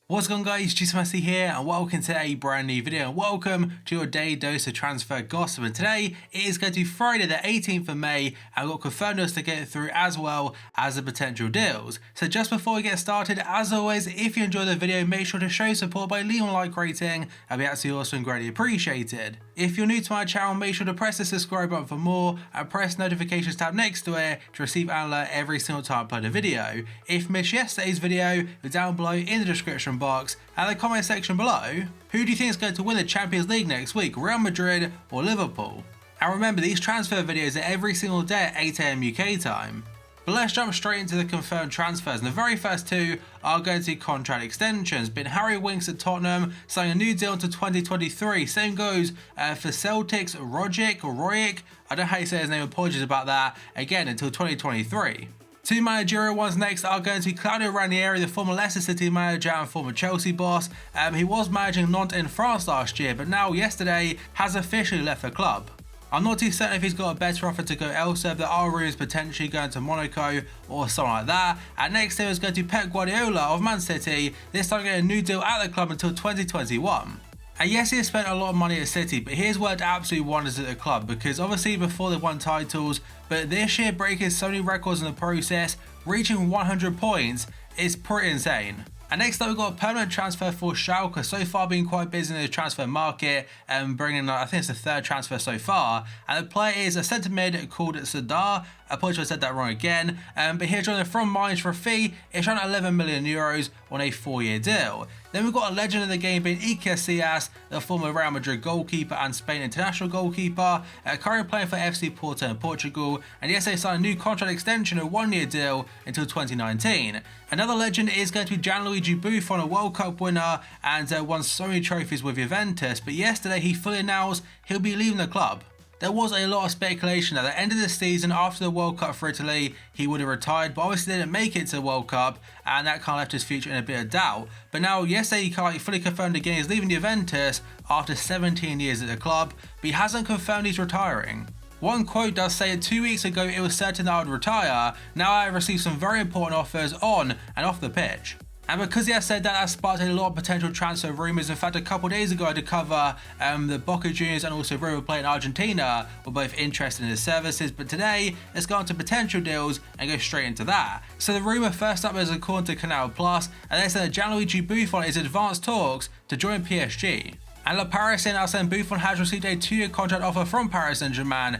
What's going on, guys? Gianluigi here and welcome to a brand new video and welcome to your daily dose of transfer gossip. And today it is going to be Friday the 18th of May and we've got confirmed news to get through as well as the potential deals. So just before we get started, as always, if you enjoyed the video, make sure to show support by leaving a like rating. That'd be absolutely awesome and greatly appreciated. If you're new to my channel, make sure to press the subscribe button for more and press notifications tab next to it to receive an alert every single time I upload a video. If you missed yesterday's video, it's down below in the description box and the comment section below. Who do you think is going to win the Champions League next week, Real Madrid or Liverpool? And remember, these transfer videos are every single day at 8 AM UK time. But let's jump straight into the confirmed transfers, and the very first two are going to be contract extensions. But Harry Winks at Tottenham signing a new deal until 2023. Same goes for Celtic's Rojic, I don't know how you say his name, apologies about that, again until 2023. Two managerial ones next are going to be Claudio Ranieri, the former Leicester City manager and former Chelsea boss. He was managing Nantes in France last year, but now yesterday has officially left the club. I'm not too certain if he's got a better offer to go elsewhere, but there are rumours potentially going to Monaco or something like that. And next here is going to Pep Guardiola of Man City, this time getting a new deal at the club until 2021. And yes, he has spent a lot of money at City, but here's worked absolutely wonders at the club, because obviously before they won titles, but this year breaking so many records in the process, reaching 100 points is pretty insane. And next up we've got a permanent transfer for Schalke, so far being quite busy in the transfer market and bringing, I think it's the third transfer so far, and the player is a centre mid called Sadar. Apologies if I said that wrong again, but he's joining from Mainz for a fee. It's around 11 million euros on a 4-year deal. Then we've got a legend of the game being Iker Casillas, the former Real Madrid goalkeeper and Spain international goalkeeper, currently playing for FC Porto in Portugal, and yes, they signed a new contract extension, a 1-year deal until 2019. Another legend is going to be Gianluigi Buffon, a World Cup winner and won so many trophies with Juventus, but yesterday he fully announced he'll be leaving the club. There was a lot of speculation that at the end of the season, after the World Cup for Italy, he would have retired, but obviously didn't make it to the World Cup, and that kind of left his future in a bit of doubt. But now, yesterday, he fully confirmed again he's leaving Juventus after 17 years at the club, but he hasn't confirmed he's retiring. One quote does say 2 weeks ago it was certain that I would retire. Now I have received some very important offers on and off the pitch. And because he has said that, that sparked a lot of potential transfer rumours. In fact, a couple of days ago I did cover the Boca Juniors and also River Plate in Argentina were both interested in his services, but today let's go on to potential deals and go straight into that. So the rumour first up is according to Canal Plus, and they said that Gianluigi Buffon is in advanced talks to join PSG. And Le Parisien are saying Buffon has received a 2-year contract offer from Paris Saint-Germain.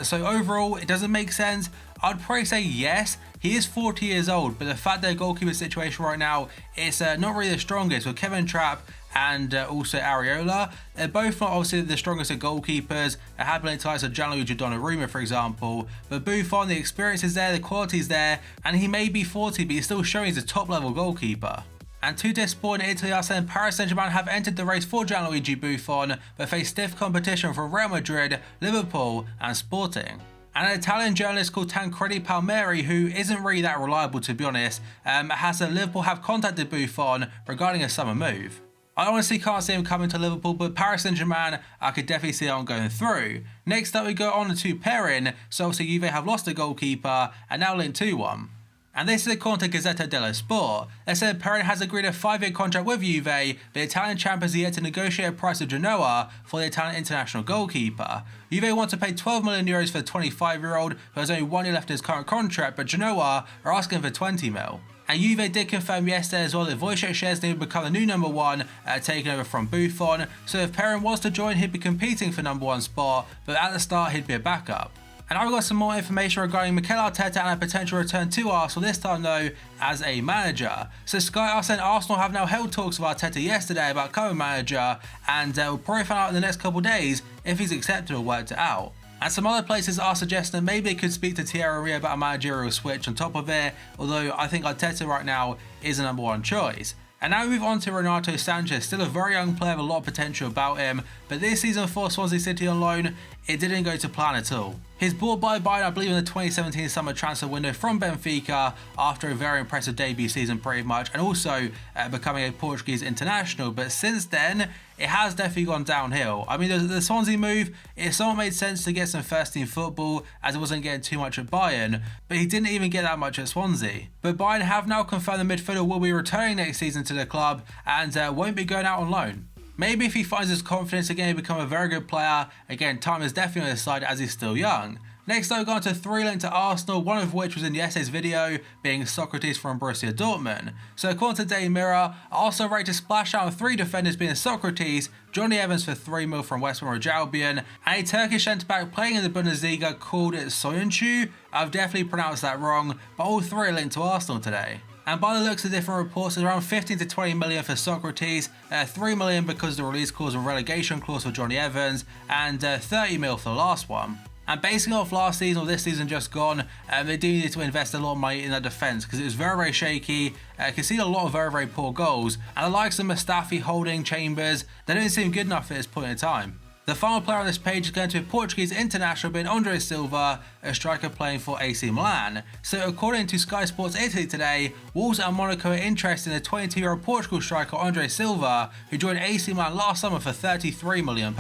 So overall, it doesn't make sense. I'd probably say yes. He is 40 years old, but the fact that the goalkeeper situation right now is not really the strongest with Kevin Trapp and also Areola. They're both not obviously the strongest of goalkeepers. They have been ties of Gianluigi Donnarumma, for example. But Buffon, the experience is there, the quality is there, and he may be 40, but he's still showing he's a top-level goalkeeper. And to this point, Italy are saying Paris Saint-Germain have entered the race for Gianluigi Buffon, but face stiff competition from Real Madrid, Liverpool and Sporting. And an Italian journalist called Tancredi Palmieri, who isn't really that reliable to be honest, has said Liverpool have contacted Buffon regarding a summer move. I honestly can't see him coming to Liverpool, but Paris Saint-Germain, I could definitely see that one going through. Next up we go on to pairing, so obviously Juve have lost a goalkeeper and now linked to one. And this is according to Gazzetta dello Sport. They said Perrin has agreed a 5-year contract with Juve, but the Italian champions are yet to negotiate a price of Genoa for the Italian international goalkeeper. Juve want to pay 12 million euros for the 25-year-old, who has only 1 year left in his current contract, but Genoa are asking for 20 mil. And Juve did confirm yesterday as well that Wojciech Szczesny will become the new number 1, taking over from Buffon. So if Perrin was to join, he'd be competing for number 1 spot, but at the start he'd be a backup. And I've got some more information regarding Mikel Arteta and a potential return to Arsenal, this time though as a manager. So Sky are saying Arsenal have now held talks with Arteta yesterday about coming manager, and we'll probably find out in the next couple of days if he's accepted or worked it out. And some other places are suggesting maybe they could speak to Thierry Henry about a managerial switch on top of it, although I think Arteta right now is the number 1 choice. And now we move on to Renato Sanchez, still a very young player with a lot of potential about him, but this season for Swansea City on loan, it didn't go to plan at all. He's bought by Bayern, I believe, in the 2017 summer transfer window from Benfica after a very impressive debut season pretty much, and also becoming a Portuguese international, but since then, it has definitely gone downhill. I mean, the Swansea move, it somewhat made sense to get some first team football as it wasn't getting too much at Bayern, but he didn't even get that much at Swansea. But Bayern have now confirmed the midfielder will be returning next season to the club and won't be going out on loan. Maybe if he finds his confidence again, he'll become a very good player. Again, time is definitely on his side as he's still young. Next, I've gone to 3 linked to Arsenal, one of which was in yesterday's video, being Socrates from Borussia Dortmund. So according to Daily Mirror, Arsenal ready to splash out on 3 defenders being Socrates, Johnny Evans for 3 mil from West Bromwich Albion, and a Turkish centre-back playing in the Bundesliga called Soyuncu. I've definitely pronounced that wrong, but all 3 are linked to Arsenal today. And by the looks of different reports, it's around 15 to 20 million for Socrates, 3 million because of the release clause and relegation clause for Johnny Evans, and 30 mil for the last one. And basing off last season or this season just gone, they do need to invest a lot of money in their defence because it was very, very shaky. Conceded a lot of very, very poor goals. And the likes of Mustafi, Holding, Chambers, they don't seem good enough at this point in time. The final player on this page is going to be Portuguese international being Andre Silva, a striker playing for AC Milan. So according to Sky Sports Italy today, Wolves and Monaco are interested in the 22-year-old Portugal striker Andre Silva, who joined AC Milan last summer for £33 million.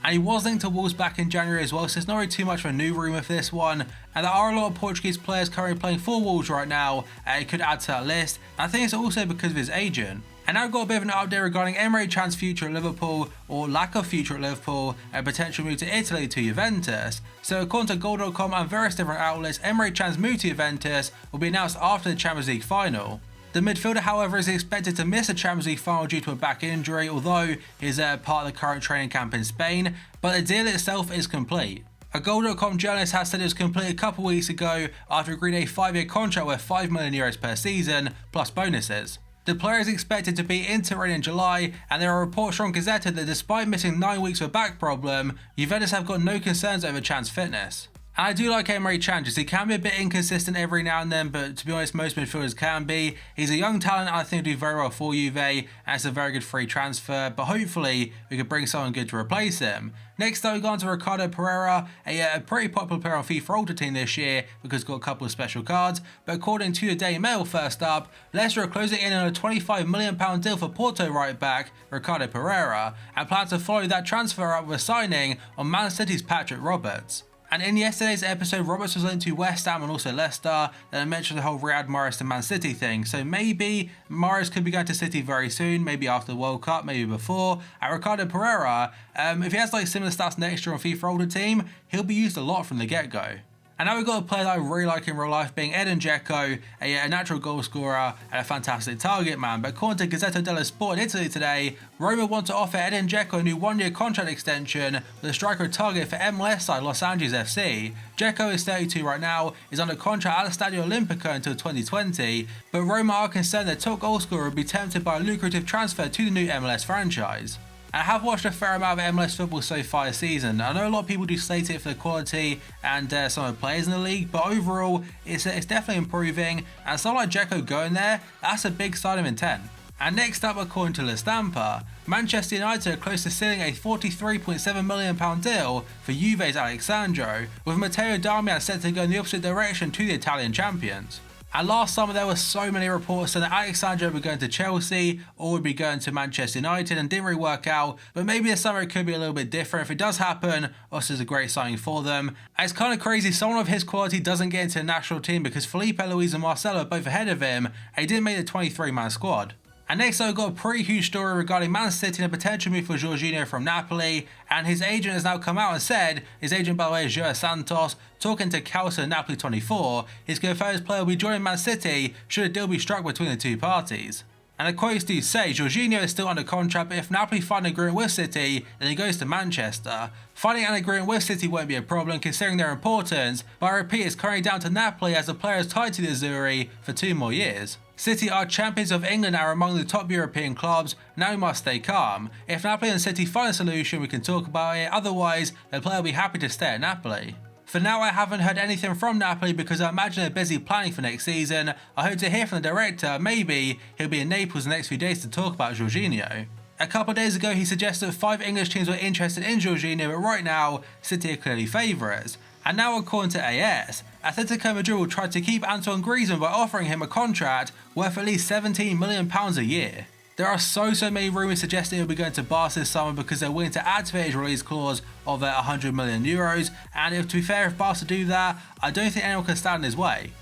And he was linked to Wolves back in January as well, so it's not really too much of a new rumour for this one. And there are a lot of Portuguese players currently playing for Wolves right now, it could add to that list. And I think it's also because of his agent. And now I've got a bit of an update regarding Emre Can's future at Liverpool, or lack of future at Liverpool, and potential move to Italy to Juventus. So according to Goal.com and various different outlets, Emre Can's move to Juventus will be announced after the Champions League final. The midfielder, however, is expected to miss the Champions League final due to a back injury, although he's part of the current training camp in Spain, but the deal itself is complete. A Goal.com journalist has said it was complete a couple weeks ago after agreeing a 5-year contract worth €5 million per season, plus bonuses. The player is expected to be in Turin in July, and there are reports from Gazzetta that despite missing 9 weeks with a back problem, Juventus have got no concerns over Can's fitness. And I do like Emre Can, just he can be a bit inconsistent every now and then, but to be honest, most midfielders can be. He's a young talent, and I think he'll do very well for Juve, and it's a very good free transfer, but hopefully we could bring someone good to replace him. Next though, we've gone to Ricardo Pereira, a pretty popular player on FIFA Ultimate Team this year because he's got a couple of special cards, but according to the Daily Mail first up, Leicester are closing in on a £25 million deal for Porto right back Ricardo Pereira, and plan to follow that transfer up with a signing on Man City's Patrick Roberts. And in yesterday's episode, Roberts was linked to West Ham and also Leicester, and I mentioned the whole Riyad Mahrez to Man City thing, so maybe Mahrez could be going to City very soon, maybe after the World Cup, maybe before. And Ricardo Pereira, if he has like similar stats next year on FIFA Older Team, he'll be used a lot from the get-go. And now we've got a player that I really like in real life being Edin Dzeko, a natural goal scorer and a fantastic target man. But according to Gazzetta dello Sport in Italy today, Roma want to offer Edin Dzeko a new 1-year contract extension with a striker target for MLS side Los Angeles FC. Dzeko is 32 right now, is under contract at the Stadio Olimpico until 2020, but Roma are concerned that top goal scorer would be tempted by a lucrative transfer to the new MLS franchise. I have watched a fair amount of MLS football so far this season. I know a lot of people do slate it for the quality and some of the players in the league, but overall it's definitely improving, and someone like Dzeko going there, that's a big sign of intent. And next up, according to La Stampa, Manchester United are close to sealing a £43.7 million deal for Juve's Alexandro, with Matteo Darmian set to go in the opposite direction to the Italian champions. And last summer there were so many reports saying that Alexandro would be going to Chelsea or would be going to Manchester United, and didn't really work out, but maybe this summer it could be a little bit different. If it does happen, this is a great signing for them. And it's kind of crazy someone of his quality doesn't get into the national team because Felipe Luis and Marcelo are both ahead of him, and he didn't make the 23-man squad. And next I've got a pretty huge story regarding Man City and a potential move for Jorginho from Napoli, and his agent has now come out and said, his agent by the way is João Santos, talking to Calcio Napoli 24, he's confirmed his player will be joining Man City should a deal be struck between the two parties. And the quotes do say Jorginho is still under contract, but if Napoli find an agreement with City, then he goes to Manchester. Finding an agreement with City won't be a problem considering their importance, but I repeat, it's currently down to Napoli as the player is tied to the Azzurri for 2 more years. City are champions of England and are among the top European clubs, now we must stay calm. If Napoli and City find a solution, we can talk about it, otherwise the player will be happy to stay at Napoli. For now, I haven't heard anything from Napoli because I imagine they're busy planning for next season. I hope to hear from the director, maybe he'll be in Naples the next few days to talk about Jorginho. A couple of days ago he suggested that 5 English teams were interested in Jorginho, but right now City are clearly favourites. And now according to AS, Atletico Madrid will try to keep Antoine Griezmann by offering him a contract worth at least £17 million a year. There are so many rumours suggesting he'll be going to Barca this summer because they're willing to activate his release clause of 100 million euros, and to be fair, if Barca do that, I don't think anyone can stand in his way.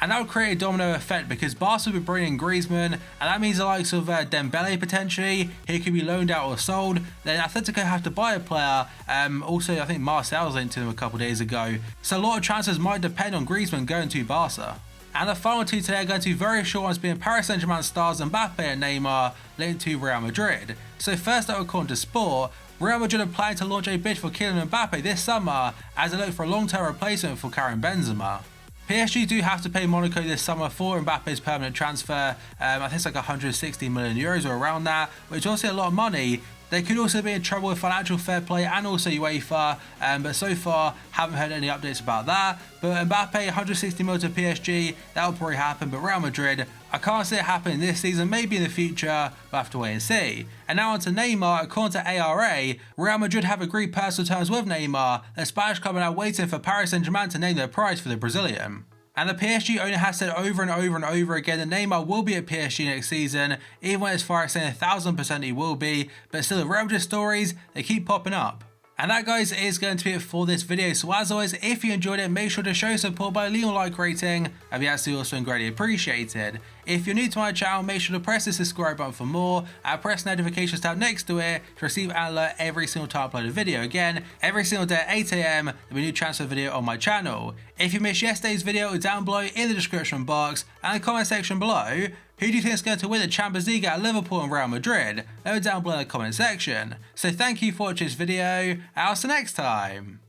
And that would create a domino effect because Barca will be bringing in Griezmann, and that means the likes of Dembele potentially, he could be loaned out or sold. Then Atletico have to buy a player. Also, I think Marcel's linked to them a couple days ago. So a lot of transfers might depend on Griezmann going to Barca. And the final two today are going to be very short ones, being Paris Saint-Germain stars Mbappe and Neymar linked to Real Madrid. So first up, according to Sport, Real Madrid are planning to launch a bid for Kylian Mbappe this summer as they look for a long-term replacement for Karim Benzema. PSG do have to pay Monaco this summer for Mbappe's permanent transfer. I think it's like 160 million euros or around that, which is also a lot of money. They could also be in trouble with financial fair play and also UEFA, but so far haven't heard any updates about that. But Mbappe, 160 million to PSG, that'll probably happen. But Real Madrid, I can't see it happening this season, maybe in the future, we'll have to wait and see. And now on to Neymar. According to ARA, Real Madrid have agreed personal terms with Neymar. The Spanish club are now waiting for Paris Saint-Germain to name their price for the Brazilian. And the PSG owner has said over and over again that Neymar will be at PSG next season, even when it's far as saying 1000% he will be, but still the Real Madrid stories, they keep popping up. And that, guys, is going to be it for this video. So as always, if you enjoyed it, make sure to show support by leaving a like rating. That'd be absolutely also greatly appreciated. If you're new to my channel, make sure to press the subscribe button for more and press the notifications tab next to it to receive an alert every single time I upload a video. Again, every single day at 8 AM, there'll be a new transfer video on my channel. If you missed yesterday's video, down below in the description box and the comment section below, who do you think is going to win the Champions League at Liverpool and Real Madrid? Let me know down below in the comment section. So thank you for watching this video, and I'll see you next time.